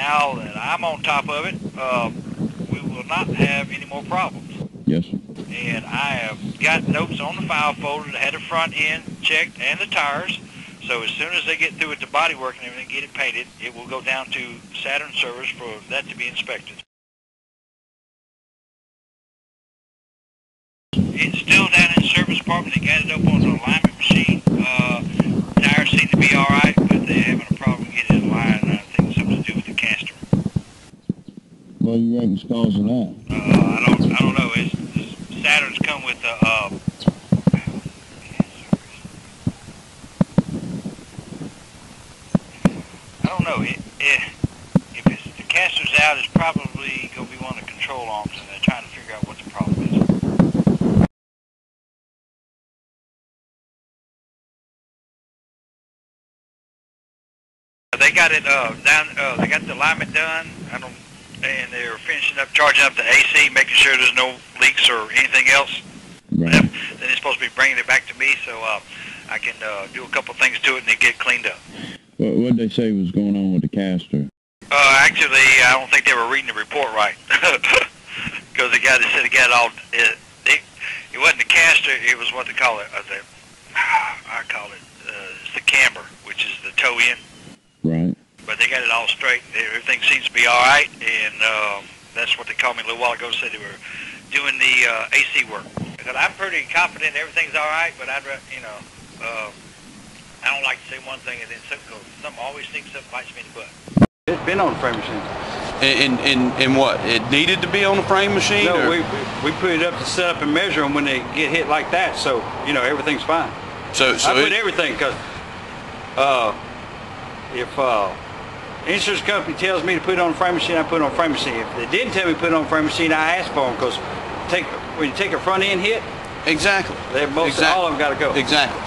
now that I'm on top of it, we will not have any more problems. Yes, sir. And I have got notes on the file folder that had the front end checked and the tires. So as soon as they get through with the body work and everything, get it painted, it will go down to Saturn service for that to be inspected. It's still down in the service department. They got it up on the alignment machine. Tires seem to be all right, but they're having a problem getting it aligned. I think it's something to do with the caster. What do you reckon's causing that? I don't know. Saturns come with the I don't know. If the caster's out, it's probably going to be one of the control arms, and they're trying to figure out what the problem is. They got it down. They got the alignment done. And they're finishing up, charging up the AC, making sure there's no leaks or anything else. Right. Then they're supposed to be bringing it back to me, so I can do a couple things to it and then get it cleaned up. What did they say was going on with the caster? Actually, I don't think they were reading the report right. Because the guy that said he got it all, it wasn't the caster, it was what they call it, it's the camber, which is the toe in. Right. But they got it all straight. Everything seems to be all right, and that's what they called me a little while ago. Said they were doing the AC work. Because I'm pretty confident everything's all right, but I don't like to say one thing and then something always thinks something bites me in the butt. It's been on the frame machine. And what? It needed to be on the frame machine? No, or? we put it up to set up and measure them when they get hit like that, so everything's fine. So I put everything because if insurance company tells me to put it on the frame machine, I put it on the frame machine. If they didn't tell me to put it on the frame machine, I ask for them because when you take a front end hit, exactly, all of them got to go. Exactly.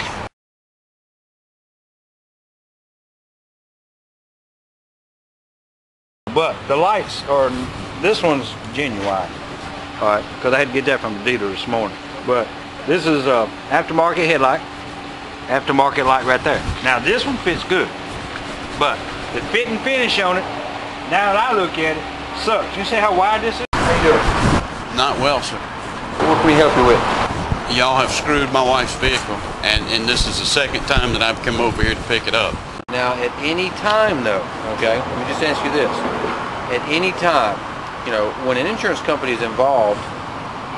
But the lights are, this one's genuine, all right, because I had to get that from the dealer this morning. But this is a aftermarket headlight, aftermarket light right there. Now this one fits good, but the fit and finish on it, now that I look at it, sucks. You see how wide this is? How you doing? Not well, sir. What can we help you with? Y'all have screwed my wife's vehicle, and this is the second time that I've come over here to pick it up. Now, at any time, though, okay, let me just ask you this. At any time, when an insurance company is involved,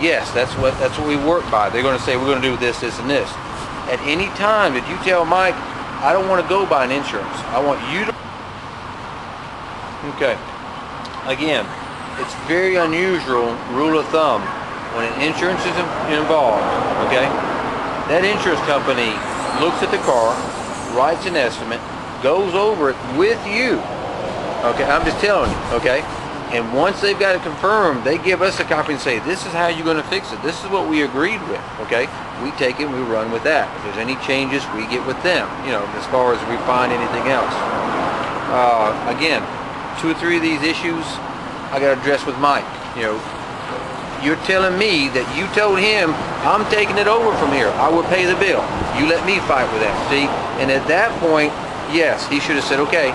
yes, that's what we work by. They're going to say, we're going to do this, this, and this. At any time, if you tell Mike, I don't want to go buy an insurance, I want you to... Okay. Again, it's very unusual, rule of thumb, when an insurance is involved, okay, that insurance company looks at the car, writes an estimate, goes over it with you, okay, I'm just telling you, okay, and once they've got it confirmed, they give us a copy and say, this is how you're going to fix it, this is what we agreed with, okay, we take it and we run with that. If there's any changes, we get with them, as far as we find anything else. Again, 2 or 3 of these issues I got to address with Mike. You're telling me that you told him, I'm taking it over from here, I will pay the bill, you let me fight with that, see? And at that point, yes, he should have said, okay,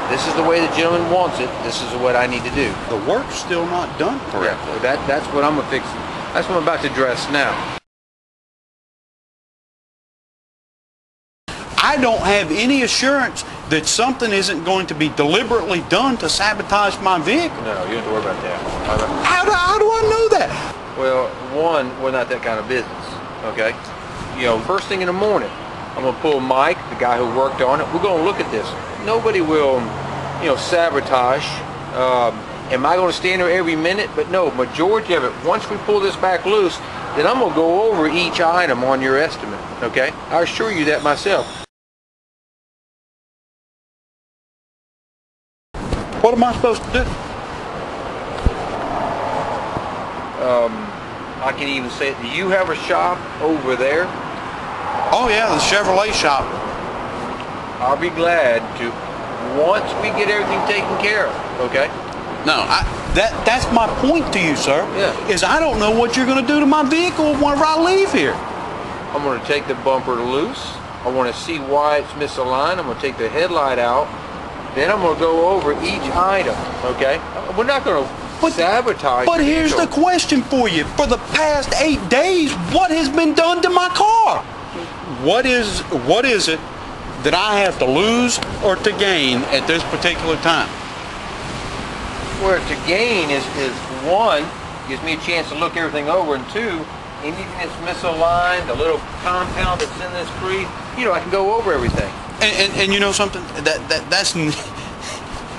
this is the way the gentleman wants it, this is what I need to do. The work's still not done correctly. Yeah, that's what I'm gonna fix. That's what I'm about to address now. I don't have any assurance that something isn't going to be deliberately done to sabotage my vehicle. No, you don't have to worry about that. How do I know that? Well, one, we're not that kind of business, okay? First thing in the morning, I'm going to pull Mike, the guy who worked on it. We're going to look at this. Nobody will, sabotage. Am I going to stand there every minute? But no, majority of it, once we pull this back loose, then I'm going to go over each item on your estimate, okay? I assure you that myself. What am I supposed to do? I can even say, do you have a shop over there? Oh yeah, the Chevrolet shop. I'll be glad to, once we get everything taken care of, okay? No, that's my point to you, sir. Yeah. Is I don't know what you're going to do to my vehicle whenever I leave here. I'm going to take the bumper loose. I want to see why it's misaligned. I'm going to take the headlight out. Then I'm going to go over each item, okay? We're not going to sabotage. But here's the question for you. For the past 8 days, what has been done to my car? What is it that I have to lose or to gain at this particular time? Where to gain is one, gives me a chance to look everything over, and two, anything that's misaligned, the little compound that's in this crease, you know, I can go over everything. And you know something? That's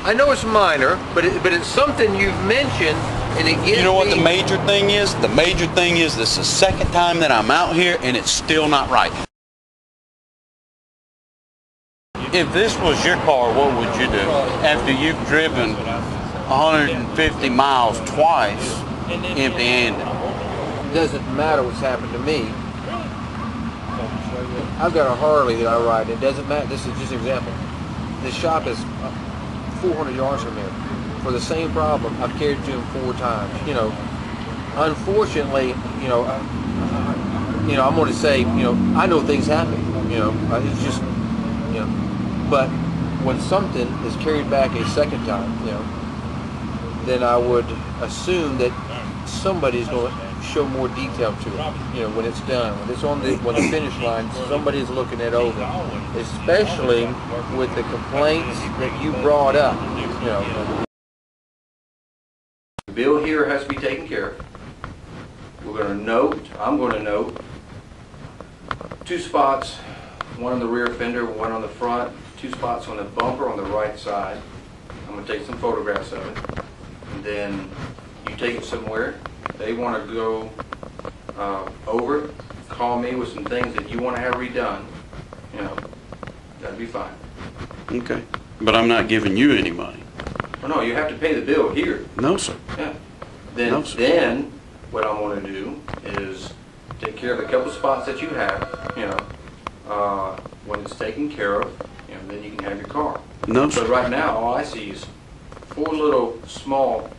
I know it's minor, but it's something you've mentioned, and it gives you know what me, the major thing is? The major thing is this is the second time that I'm out here and it's still not right. If this was your car, what would you do? After you've driven 150 miles twice, empty-handed. It doesn't matter what's happened to me. I've got a Harley that I ride. It doesn't matter. This is just an example. The shop is 400 yards from here. For the same problem, I've carried it to him 4 times. You know, unfortunately, you know, I'm going to say, you know, I know things happen. You know, it's just, you know, but when something is carried back a second time, you know, then I would assume that somebody's going to show more detail to it. You know, when it's done, when it's on the finish line, somebody's looking it over. Especially with the complaints that you brought up. You know, the bill here has to be taken care of. We're going to note. I'm going to note 2 spots, one on the rear fender, one on the front, 2 spots on the bumper on the right side. I'm going to take some photographs of it. And then you take it somewhere. They want to go over it, call me with some things that you want to have redone. You know, that'd be fine. Okay. But I'm not giving you any money. Oh, no, you have to pay the bill here. No, sir. Yeah. Then, No, sir. then what I want to do is take care of a couple spots that you have. You know, when it's taken care of, you know, then you can have your car. No, sir. But right now, all I see is 4 little small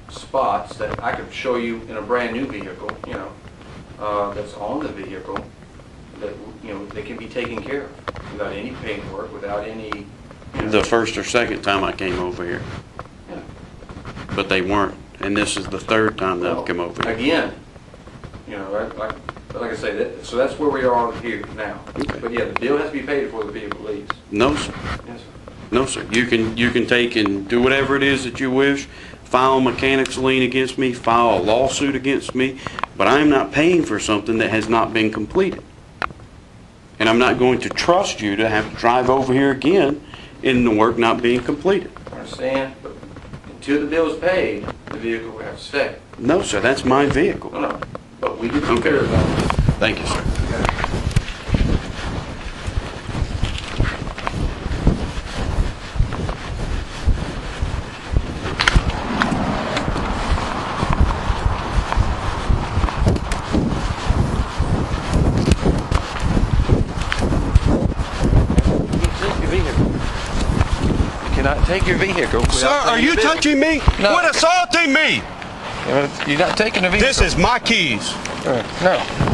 spots that I could show you in a brand new vehicle, you know, that's on the vehicle, that, you know, they can be taken care of without any paintwork, without any, you know. The first or second time I came over here. Yeah. But they weren't. And this is the 3rd time that I've come over here. Again, you know, like I say, so that's where we are here now. Okay. But yeah, the bill has to be paid before the vehicle leaves. No, sir. Yes, sir. No, sir. You can take and do whatever it is that you wish. File a mechanics lien against me, file a lawsuit against me, but I am not paying for something that has not been completed. And I'm not going to trust you to have to drive over here again in the work not being completed. I understand, but until the bill is paid, the vehicle will have to stay. No, sir. That's my vehicle. No, but we did Okay. care about it. Thank you, sir. Take your vehicle. Sir, are you touching me? No. Quit assaulting me! You're not taking the vehicle. This is my keys. No.